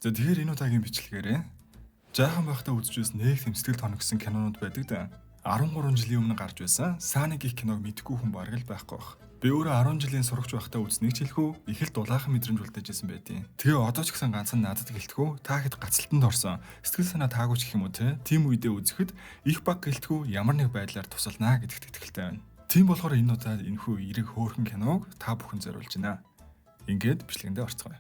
За тэгэхээр энэ удаагийн бичлэгээрээ жаахан байхдаа үзчихсэн нэг тэмцэл тоногсон кинонууд байдаг да. 13 жилийн өмнө гарч байсан Сааны гих киног мэдгүй хүн бараг л байхгүй бах. Би өөрөө 10 жилийн сурагч байхдаа үзснийг ч хэлэхүү их л дулаахан мэдрэмж үлдээжсэн байдیں۔ Тэгээ одоо ч гэсэн ганцхан надад гэлтгүү та хэд гацалтанд орсон сэтгэл санаа таагүй ч гэх юм уу те. Тим үедээ үзэхэд их баг гэлтгүү ямар нэг байдлаар тусалнаа гэдэгт итгэлтэй байна. Тийм болохоор энэ удаад энэхүү эрэг хөөрхөн киног та бүхэн зориулж байна. Ингээд бичлэгэндээ орцгоё.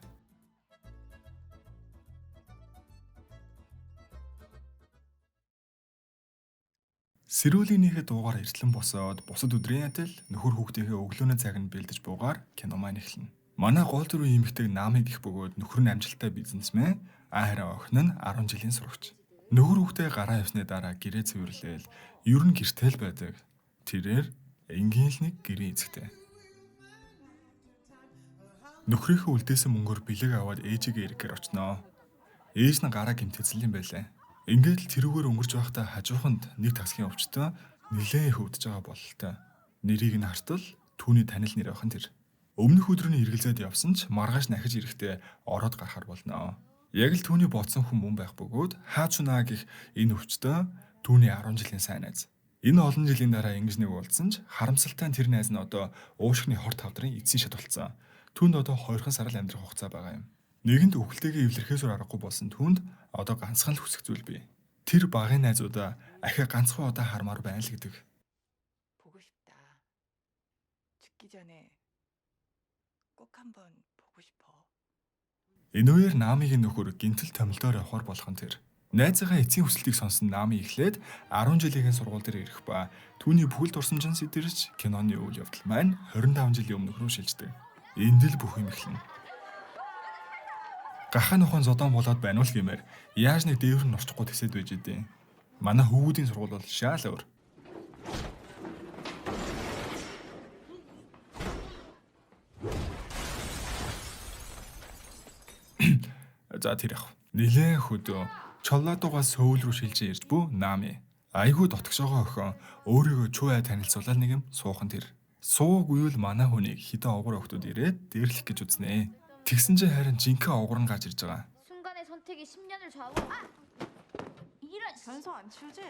Сэрүүлийнийхээ дуугаар эртлэн босоод бусад өдрийн адил нөхөр хүүхдийнхээ өглөөний цаг нь бэлдэж буугаар кино маань эхэлнэ. Манай гол дүрийн эмэгтэй Намыг их бөгөөд нөхөр нь амжилттай бизнесмен, харин охин нь 10 жилийн сурагч. Нөхөр хүүхдээ гараа явсны дараа гэрээ цэвэрлээл ер нь гэртэл байдаг. Тэрээр энгийн л нэг гэрээ эзэгтэй. Нөхрийнхөө үлдээсэн мөнгөөр бэлэг аваад ээжигээ ирэхээр очноо. Ээж нь гараа гимтээцэл юм байлаа. Ингээд л тэрүүгээр өнгөрч байхдаа хажууханд нэг таксигийн өвчтөө нилээн их өвдөж байгаа бололтой. Нэрийг нь хартал түүний танил нэр охин тэр. Өмнөх өдрөний эргэлзээд явсан ч маргааш нахиж ирэхдээ ороод гарахар болноо. Яг л түүний бодсон хүн мөн байх бөгөөд хаачунаа гих энэ өвчтөө түүний 10 жилийн сайн найз. Энэ олон жилийн дараа ингэж нэг уулзсан ч харамсалтай нь тэр найз нь одоо уушгины хор тавдрын эцсийн шат болцсон. Түүнд одоо 2хан сар л амьдрах хугацаа байгаа юм. Нэгэнд өвгөлтэйгээ эвлэрхээс аргагүй болсон түүнд одоо ганцхан л хүсэх зүйл бий. Тэр багын найзуудаа ахиа ганцхан удаа хармаар байна л гэдэг. 보고 싶다. 죽기 전에 꼭 한번 보고 싶어. Энэ үеэр Намигийн нөхөр гинтэл томилдоор явахар болох нь тэр. Найзынхаа эцсийн хүсэлтийг сонсон Нами эхлээд 10 жилийн сургууль дээр ирэх ба түүний бүхэл дурсамжин сэтэрч киноны үйл явдал маань 25 жилийн өмнөх рүү шилждэг. Энд л бүх юм эхэлнэ. Гахаа нухан зодон болоод байна уу гэмээр яаж нэг дээвэр нь орчихгүй тэсэд байж идэв. Манай хүүгүүдийн сургууль бол шаал өөр. За тэр яг. Нилээн хөдөө Чолладуугаас Сөүл рүү шилжиж ирж бүү Нами. Айгүй дотгошоогоо охин өөрийгөө чуй танилцуулаад нэг юм суухан тэр. Сууг уйл манай хүнийг хідэн овгор охтууд ирээд дээрлэх гэж үзнэ. Тэгсэн чинь харин жинхэнэ овгор нь гаж ирж байгаа. 순간의 선택이 10년을 좌우. 이런 변소 안 치우지?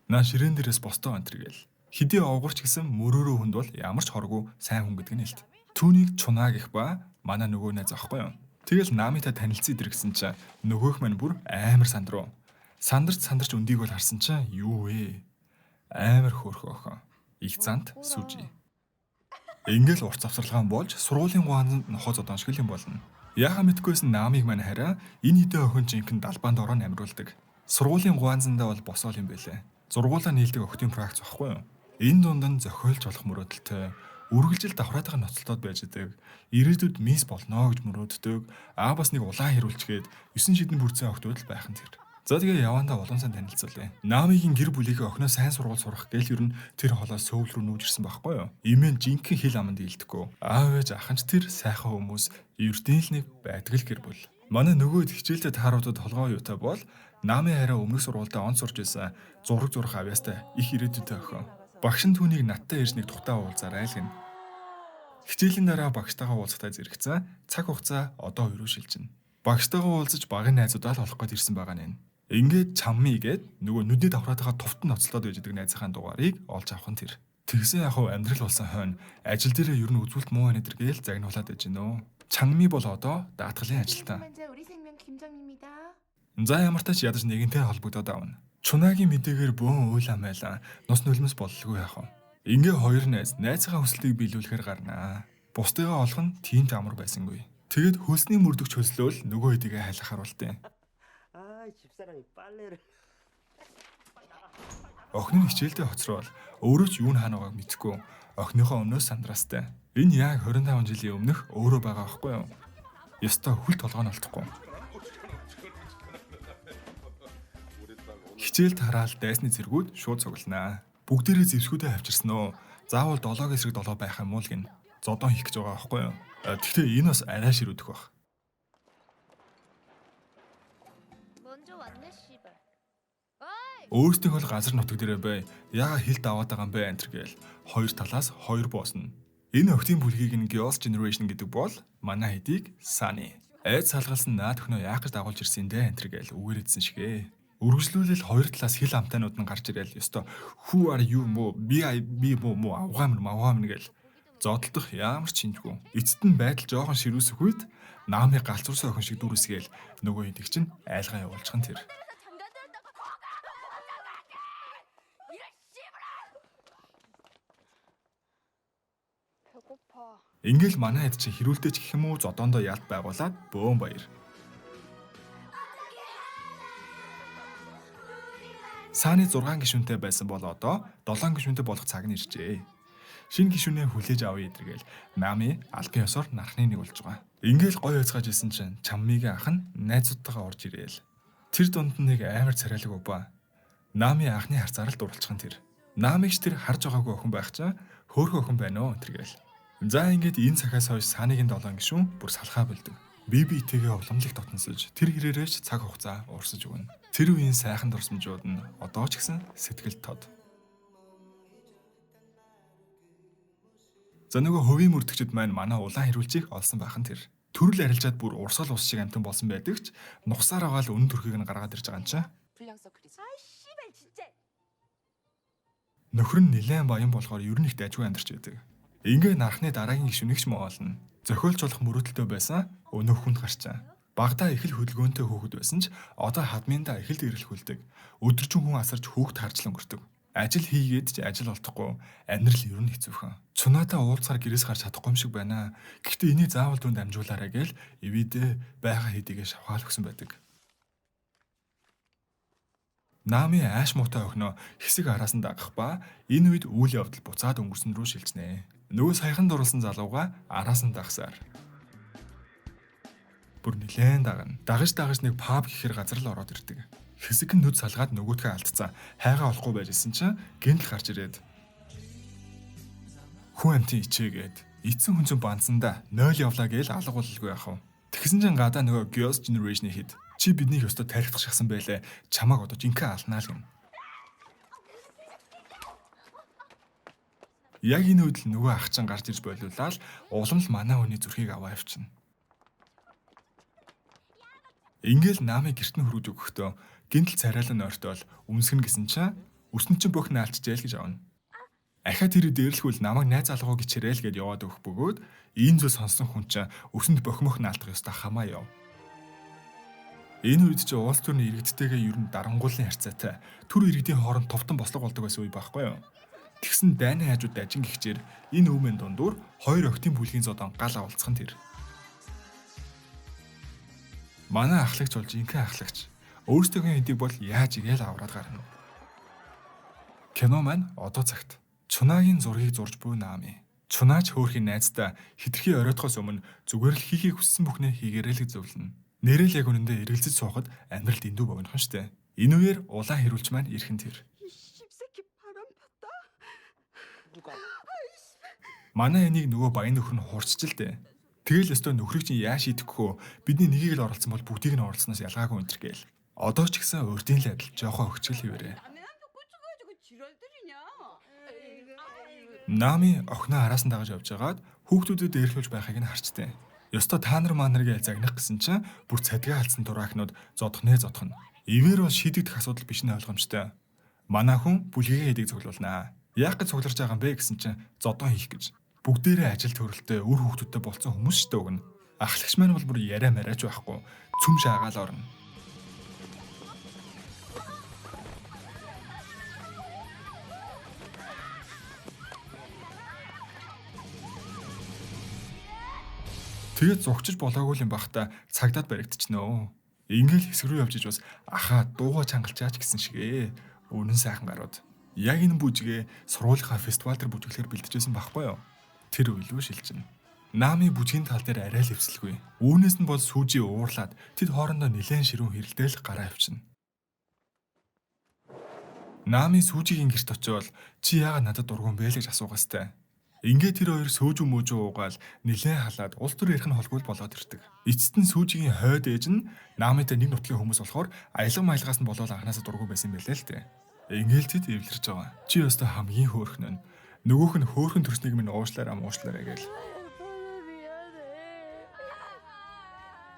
Наа ширээн дээрээс бостоо антэргээл. Хэдий овгорч гэсэн мөрөөрөө хүнд бол ямар ч хоргүй сайн хүн гэдэг нь хэлт. Түүнийг чунаа гэх ба манай нөгөө найз аахгүй юу. Тэгэл Намитай танилцсан дэр гэсэн чинь нөгөөх маань бүр амар сандруу. Сандарч өндийг бол харсан чинь юу вэ? Амар хөөрхөн охин. Их зант сүжи. Ингээл урт завсралгаан болж сургуулийн гуанзанд нохоо зодон шиг юм болно. Яхаа мэдгүйсэн Намиг маань хараа энэ хідэ охин жинхэнэ далбаанд ороо намруулдаг. Сургуулийн гуанзандаа бол босоол юм байлээ. Зургуулаа нийлдэг охтын практик байхгүй юу? Энэ дунд нь зохиолж болох мөрөөдөлтэй, үргэлжил давхраатайгаар ноцтолтоод байж идэг. Ирээдүйд мисс болноо гэж мөрөөддөг. Бас нэг улаан хэрүүлчгээд 9 шидэн бүрцэн охтууд л байх нь тэр. За тэгээ явандаа улаан сан танилцуулъя. Намигийн гэр бүлийнхээ охиноо сайн сургууль сурах гээл ер нь тэр холоос Сөүл рүү нүүж ирсэн байхгүй юу? Имэн жинхэнэ хэл аманд дийлдэхгүй. Аав ээж аханч тэр сайхан хүмүүс ердийн л нэг байдаг л гэр бүл. Манай нөгөөд хичээлдээ тааруудад толгоо юутай бол Нами хараа өмнөх сургуультай он сурж исэн зураг зурх авьяастай их ирээдүйтэй охин. Багш нь түүнийг надтай ирж нэг тухтаа уулзаарай л гин. Хичээлийн дараа багштайгаа уулзахтаа зэрэгцэн цаг хугацаа одоо 2 руу шилжинэ. Багштайгаа уулзаж багын найзуудаа л олох гээд ирсэн байгаа нэ. Ингээд чаммий гээд нөгөө нүдний давхраатайгаа товтон ноцлоод байж байгаа найзынхаа дугаарыг олж авах нь тэр. Тэгсэн яг амьдрал болсон хойно ажил дээрээ ер нь үзүүлэлт муу байна гэдэргээл загнуулаад байж гинөө. Чангми бол одоо даатгалын ажилтан. 먼저 우리 생명 김정입니다. За ямар тач ядаж нэгэнтэй холбогдоод авна. Чунагийн мэдээгээр бөөн үйл амайлаа нус нулимс боллгүй яах вэ? Ингээ хоёр найзынхаа хүслийг биелүүлэхээр гарнаа. Бусдыгаа олох нь тийм ч амар байсангүй. Тэгэд хөлсний мөрдөгч хөлслөөл нөгөө хэдийгээ хайлахаар болтیں۔ 집사람이 빨래를 Охин нь хичээлдээ хоцрол өөрөө ч юу хаана байгааг мэдэхгүй охиныхоо өмнөөс сандраастай. Энэ яг 25 жилийн өмнөх өөрөө байгаа байхгүй юу? Ёстой хүл толгой нь олдохгүй. Хичээлд хараал дайсны зэргүүд шууд цугланаа. Бүгдээрээ зэвсгүүдээ авчирсан уу? Заавал 7 эсрэг 7 байх юм уу л гин. Зодон хийх гэж байгаа байхгүй юу? Гэхдээ энэ бас арай ширүүдэх баг. 먼저 왔네 씨발. Өөрсдийнх бол газар нутаг дээрээ бай. Яага хилд аваад байгаа юм бэ антер гээл. Хоёр талаас хоёр боосно. Энэ охидын бүлгийг нь Girls' Generation гэдэг бол манай хэдийг Sunny. Айд салгалсан наад өхнөө яах гэж дагуулж ирсэн дээ энэ гэл үгээрээдсэн шигээ. Үргэлжлүүлэл хоёр талаас хил амтайнууд нь гарч ирэл ёстой who are you мо би мо авгаамн гэл зодтолдох ямар ч чинжгүй. Эцэст нь байдал жоохон ширүүсэх үед наамыг галзуурсан охин шиг дүрсгээл нөгөө хэдийг чинь айлгаа явуулчихсан тэр. 배고파. Ингээл манай хэд чинь хэрүүлдэж гэх юм уу зодоондоо ялт байгуулад бөөн баяр. Сааны 6 гишүүнтэй байсан бол одоо 7 гишүүнтэй болох цаг нь иржээ. Шинэ гишүүнээ хүлээж авъя эдэргээл Нами албан ёсоор нархны нэг болж байгаа. Ингээл гоё яцгааж исэн чинь Чаммигийн ах нь найзуудтайгаа орж ирээл. Тэр дунд нь нэг амар царайлаг өвба. Нами анхны харцаар л дурлцхан тэр. Намигч тэр харж байгаагүй охин байх чаа хөөхөн охин байна уу тэргээл. За ингээд энэ цагаас хойш Сааныгийн 7 гишүүн бүр салхаа болдог. BBT-гээ уламжлалт дотносож тэр хэрээрээч цаг хугацаа уурсаж өгнө. Тэр үеийн сайхан дурсамжууд нь одоо ч гэсэн сэтгэл тод. За нөгөө хөвийн мөрдөгчд маань манай улаан хэрүүлжийг олсон байхан тэр. Төрөл арилжаад бүр урсгал ус шиг амтан болсон байдаг ч нухсаар агаал өнө төрхийг нь гаргаад ирж байгаа юм чаа. 씨발 진짜. Нөхөр нь нилээн баян болохоор ер нь их дайггүй амьдарч байдаг. Ингээ нархны дараагийн гишүүнийгч моолно. Зохиолжуулах мөрөөдөлтөй байсан өнөө хүнд гарчаа. Багада их л хөдөлгөөнтэй хөөхд байсан ч одоо хадминдаа их л ирэлхүүлдэг. Өдөржин хүн асарч хөөхд харжлан өнгөрдөг. Ажил хийгээд ч ажил олдохгүй амьдрал ер нь хэцүүхэн. Цунаатаа уулзахаар гэрээс гарч чадахгүй юм шиг байна. Гэхдээ энийг заавал дүнд амжуулаарай гээл ивэдэ байга хэдийгээ шавхаал өгсөн байдаг. Нами ааш муутай охиноо хэсэг араас нь дагах ба энэ үед үйл явдал буцаад өнгөрсөн рүү шилжнэ. Нөгөө саяхан дурлсан залууга араас нь дагсаар. Бүр нилээн дагна. Дагаж нэг паб гэхэр газар л ороод ирдэг. Хэсэг нь нүд салгаад нөгөөдхөө алдцсан. Хайгаа олохгүй байжсэн чинь гинтл гарч ирээд. Хүн амтын ичээгээд эцэн хүн чинь банцсандаа 0 явлаа гээл алга боллгүй яах вэ? Тэгсэн чинь гадаа нөгөө Girls' Generation-ийн хэд чи биднийг өстө тарихтах шахсан байлээ. Чамааг одоо жинхэнэ алнаа л юм. Яг энэ үед л нөгөө ах чинь гарч ирж болиулаад улам л манай хүний зүрхийг аваа явчихна. Ингээл Нами гэрт нь хөргөж өгөхдөө гинтл царайлан ойртол өмсгөн гэсэн чинь өснө чинь бүх наалчжээ л гэж аавна. Ахаа тэр дээрлэхүүл намайг найз алгуу гिचрээл гэд яваад өгөх бөгөөд ийм зүйл сонсон хүн чинь өсөнд бохимох наалдах ёстой хамаа яв. Энэ үед чи уус төрний иргэдтэйгээ ер нь дарангуулын харьцаатай төр иргэдийн хооронд товтон бослого болдог байсан үе байхгүй юу? Тэгсэн дайны хажууд дажин гихчээр энэ өвмэн дундуур хоёр охтын бүлгийн зодон гал авалцхан тэр. Манай ахлагч болж инхэн ахлагч. Өөрсдийнхөө хэдийг бол яаж игээл авраад гарна. Кино маань одоо цагт Чунагийн зургийг зурж буй Нами. Чунаач хөөрхийн найздаа хитрхи оройтхоос өмнө зүгээр л хийхийг хүссэн бүхнээ хийгээрэй л гэж зөвлөнө. Нэрэл яг үнэндээ эргэлзэж суухад амьдрал дэндүү богинохон штэ. Энэ үеэр улаан хэрүүлч маань ирхэн тэр. Манай энийг нөгөө баян нөхөр нь хуурчж л дээ. Тэгэл өстой нөхрийг чинь яа шийдэхгүй бидний нэгийг л оролцсон бол бүгдийг нь оролцсноос ялгаагүй энэ гээл. Одоо ч гэсэн урдийн л адил жоохон өгчгөл хийвэрээ. Нами охиноо араас нь дагаж явж байгаад хүүхдүүдэд дээрлүүлж байхыг нь харчтэй. Ёстой та нар маа нарыг загнах гэсэн чинь бүр цадгаа алдсан дураахнууд зодхнээ зодхон. Ивэр бол шийдэгдэх асуудал биш нэ ойлгомжтой. Манай хүн бүлгийн хэдийг цуглуулнаа. Яах гэж цугларч байгаа юм бэ гэсэн чинь зодон хийх гэж. Бүгдээрээ ажил төрөлтэй үр хүүхдүүдтэй болсон хүмүүс шүү дээ өгнө. Ахлагч маань бол бүр яриа мариач байхгүй. Цүм шаагаал орно. Тэгээд зогчиж болоогүй юм бахта цагдаад баригдчихнөө. Ингээл хэсэг рүү явж иж бас ахаа дууга чангалчаач гэсэн шигээ. Үнэн сайхан гарууд. Яг энэ бүжгээ сургуулийнхаа фестивал дээр бүжиглэхээр бэлдэжсэн байхгүй юу? Тэр үйл рүү шилжинэ. Нами бүжгийн тал дээр арай л эвсэлгүй. Үүнээс нь бол сүүжи уурлаад тэд хоорондоо нэлээд ширүүн хэрэлдээл гараа авчина. Нами сүүжигийн гэрт очивол чи яагаад надад дургуун бэ л гэж асуугаастай. Ингээд тэр хоёр сөөжүү мөөжөө уугаал нэлээд халаад улс төр ярих нь холгүй болоод ирдэг. Эцэст нь сүүжигийн хойд ээж нь Намитай нэг нутгийн хүмүүс болохоор аялга маялгаас нь болоод анханасаа дургуун байсан юм байлээ л дээ. Ингээл тэд эвлэрч байгаа. Чи өстө хамгийн хөөрхөн нь. Нөгөөх нь хөөхөн төрснийг минь уушлаараа муушлаараа гээл. 오빠는 미안해.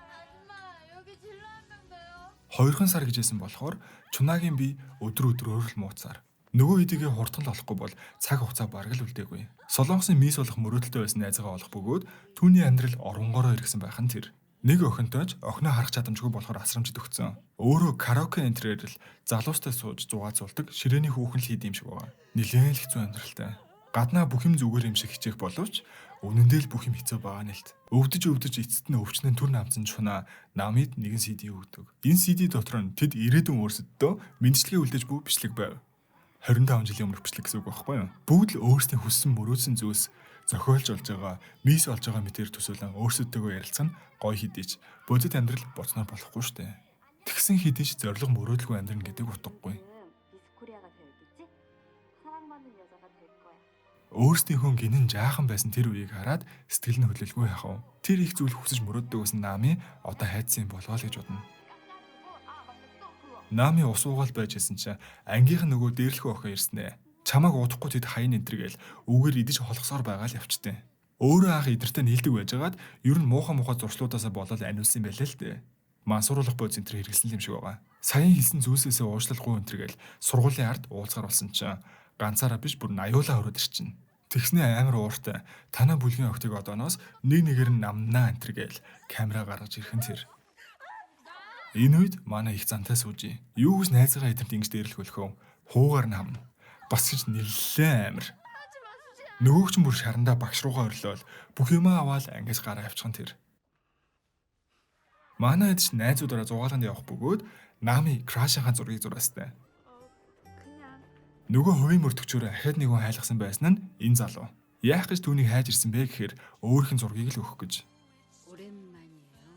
아줌마 여기 진로 한 명 돼요. 2хан сар гэжсэн болохоор Чунагийн бие өдөр өдрөөр л мууцаар. Нөгөө хэдийгээ хурдан л олохгүй бол цаг хугацаа бараг л үлдээгүй. Солонгосын мис болох мөрөөдөлтэй байсан найзаагаа олох бөгөөд түүний амьдрал оронгороо иргсэн байх нь тэр. Нэг охинтойч охиноо харах чадамжгүй болохоор асрамжид өгцөн. Өөрөө караоке энтрээр л залуустай сууж зугаацуулдаг ширээний хүүхэн л хийд юм шиг байгаа. Нилээн л хэцүү амьдралтай. Гаднаа бүх юм зүгээр юм шиг хичээх боловч үнэндээ л бүх юм хэцүү байгаа нэлт. Өвдөж эцэст нь өвчнөн түр намцсан Чунаа намид нэгэн CD өгдөг. Энэ CD дотор нь тэд ирээдүйн өөрсөддөө мэдлэгээ үлдээж буй бичлэг байв. 25 жилийн өмнөх бичлэг гэсэн үг байхгүй юу? Бүгд л өөрсдийн хүссэн мөрөөдсөн зүйлс зохиолж олж байгаа, мис олж байгаа мэтэр төсөөлөн өөрсөддөө ярилцсан гой хідэж бодит амьдрал боцноор болохгүй штэ. Тэгсэн хідэж зориг мөрөөдөлгүй амьдрна гэдэг утгагүй. 미스 코리아가 되어 있겠지? 사랑받는 여자가 될 거야. Өөрсдийнхөө гинэн жаахан байсан тэр үеийг хараад сэтгэл нь хөдлөлгүй яхав. Тэр их зүйл хүсэж мөрөөддөг гэсэн Нами одоо хайцсан болоо л гэж бодно. Нами ус уугаал байж исэн чинь ангийнх нь нөгөө дээрлэхүү охин ирснэ. Чамааг удахгүй тэд хаян энтергээл үгээр идэж холгосоор байгаа л явчтээ. Өөрөө анх идэртэй нийлдэг байжгаад ер нь муухай зуршлуудаасаа болоод аниулсан байлаа л дээ. Мансууруулах бод центр хэрэглэсэн юм шиг байгаа. Саяхан хэлсэн зүйлсээсээ уушлалгүй энтергээл сургуулийн ард уулзгаар болсон чинь ганцаараа биш бүр аюулаа өрөөд ирчин. Тэгснээ амар ууртай танаа бүлгийн охтыг одооноос нэгээр нь намнаа энтергээл камера гаргаж ирхэн тэр. Энэ үед манай их зантаа сууж юу гэж найзаагаа эдэрт ингэж дээрлэхөлхөө хуугаар нь хамна. Бас гэж нэлээ амар. Нөгөөч нь бүр шарандаа багш руугаа өрлөөл бүх юмаа аваад ангиас гараа авчихсан тэр. Манай эдч найзуудаараа зугаалганд явах бөгөөд Нами крашийнхаа зургийг зураастай. 그냥 Нөгөө хувийн мөрдөгчөөр ахад нэг хүн хайлгсан байсан нь энэ залуу. Яах гэж түүнийг хайж ирсэн бэ гэхээр өөрийнх нь зургийг л өгөх гэж. 오랜만이에요.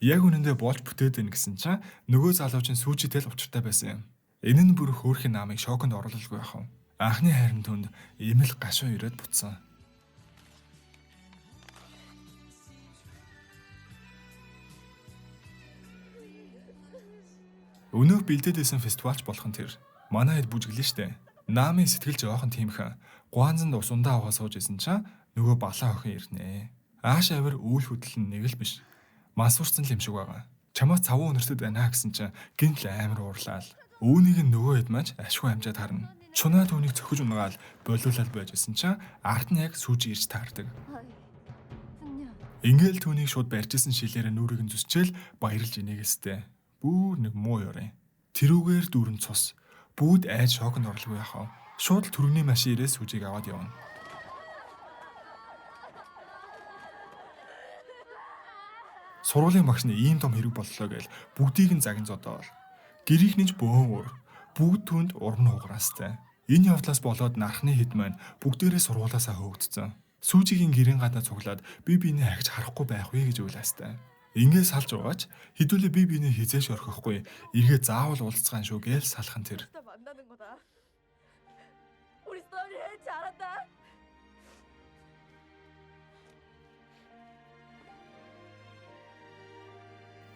Яг үнэндээ болж бүтээд байна гэсэн чинь нөгөө залуу чинь сүүжитэй л учиртай байсан юм. Энэ нь бүр хөөрхийн Намыг шоконд оруулалгүй яхав. Анхны хайрын түнд имэл гашуу ирээд бутсан. Өнөөх бэлдээдсэн фестивалч болох нь тэр. Манай хэд бүжиглэн штэ. Нами сэтгэл жоохон тиймхэн. Гуанзанд ус ундаа аваа сууж исэн чинь нөгөө балаа охин ирнэ. Ааш авир үйл хөдлөл нь нэг л биш. Мансуурсан л юм шиг байгаа. Чамаас цавуу өнөртөд байна гэсэн чинь гинт л амар уурлаа. Үүнийг нь нөгөө хэд маань ашгүй амжаад харна. Чунаа түүнийг цохиж унгаал болиулаад байж исэн чинь ард нь яг сүүж ирж таардаг. 아이, 승려. Ингээл түүнийг шууд барьжсэн шилээрээ нүрийг нь зүсчээл баярлж инээгээстэй. Бүр нэг муу ёрын. Тэрүүгээр дүүрэн цус. Бүгд айж шоконд орлоо яхав. Шууд л түргэний машин ирээс сүжийг аваад явна. Сургуулийн багш нь ийм том хэрэг боллоо гээл бүгдийг нь загин зодоол. Гэрийнх нь ч бөөн уур. Бүгд түнд урам хугараастай. Энэ явдлаас болоод нархны хэд маань бүгдээрээ сургуулаасаа хөөгдсөн. Сүүжигийн гэрийн гадаа цуглаад би биенээ хагж харахгүй байх вэ гэж уйлаастай. Ингээд салж байгаач хэдүүлээ би биенээ хизээш орхихгүй эргээ заавал уулзцаан шүү гээл салхан тэр. 진짜 만나는 거다. 우리 썰이 잘한다.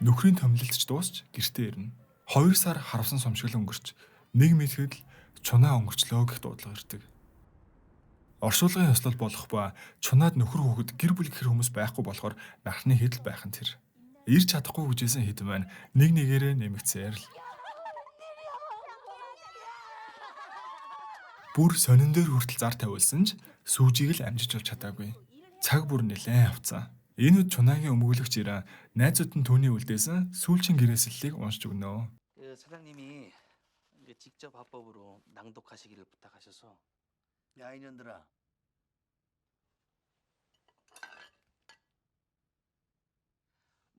Нөхрийн томилолтч дуусч гэртээ ирнэ. 2 сар харавсан сумшигл өнгөрч нэг мэтгэл Чунаа өнгөрчлөө гэх дуудлага ирдэг. Оршуулгын ёслол болох ба Чунаад нөхөр хүүхэд гэр бүл гэхэр хүмүүс байхгүй болохоор нархны хэдэл байх нь тэр. Ирж чадахгүй хүжээсэн хэд маань нэг нэгээрээ нэмэгцээр л. Бүр сонин дээр хүртэл зар тавиулсан ч сүүжийг л амжиж болж чадаагүй. Цаг бүр нэлээд авцсан. Энэ үед Чунаагийн өмгөөлөгч ирэн найзууд нь түүний үлдээсэн сүүлчийн гэрээсэллийг уншиж өгнө. 그 사장님이 이제 직접 화법으로 낭독하시기를 부탁하셔서 야 이년들아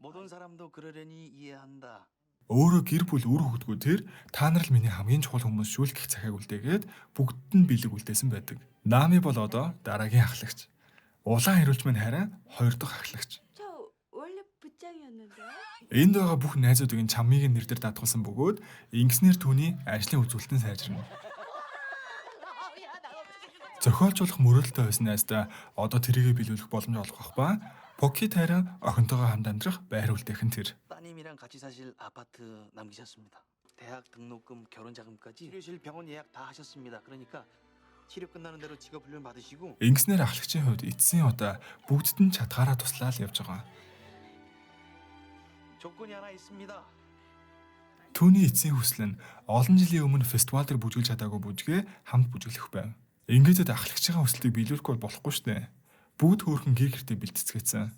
모든 사람도 그러려니 이해한다. Өөрөө гэр бүл үр хөвгдгүү тэр та нар л миний хамгийн чухал хүмүүс шүү л гэх цагааг үлдээгээд бүгд нь бэлэг үлдээсэн байдаг. Нами бол одоо дараагийн ахлагч. Улаан хариулч маань харин 2 дахь ахлагч. 저 원래 부장이었는데. Энд байгаа бүх найзуудын чамыг нэр дээр даатгалсан бөгөөд ингэснээр түүний ажлын үзүүлэлтэн сайжирна. Зохиолчулах мөрөлдөө байсан найздаа одоо тэрийгэ биелүүлэх боломж олгох ба Поки тайран охинтойгоо хамт амьдрах байр үлдээх нь тэр. 따님이랑 같이 사실 아파트 남기셨습니다. 대학 등록금, 결혼 자금까지 치료실 병원 예약 다 하셨습니다. 그러니까 치료 끝나는 대로 직업 훈련 받으시고 Ингэснээр ахлагчийн хувьд эцсийн удаа бүгдд нь чадгаараа туслаад явж байгаа. 조건이 하나 있습니다. Түүний эцсийн хүсэл нь олон жилийн өмнө фестивал дээр бүжгэлж чадаагүй бүжгээ хамт бүжиглэх байв. Ингээд ахлагчийн хүслийг биелүүлэхгүй бол болохгүй шүү дээ. Бүгд хөөрхөн гэр гэртээ бэлтцгээсэн.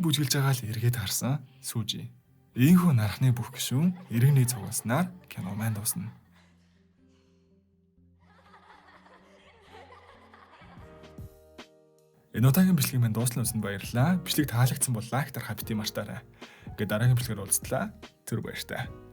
Бүжгэлж байгаа л эргээд харсан Сүжи. Ийхүү нарахны бүх гишүүн эргэний цугаснаар кино маань дуусна. Энэ удаагийн бичлэг маань дуусна усанд баярлалаа. Бичлэг таалагдсан бол лайк дарахаа бити мартаарай. Ингээд дараагийн бичлэгээр уулзлаа. Түр баяр таа.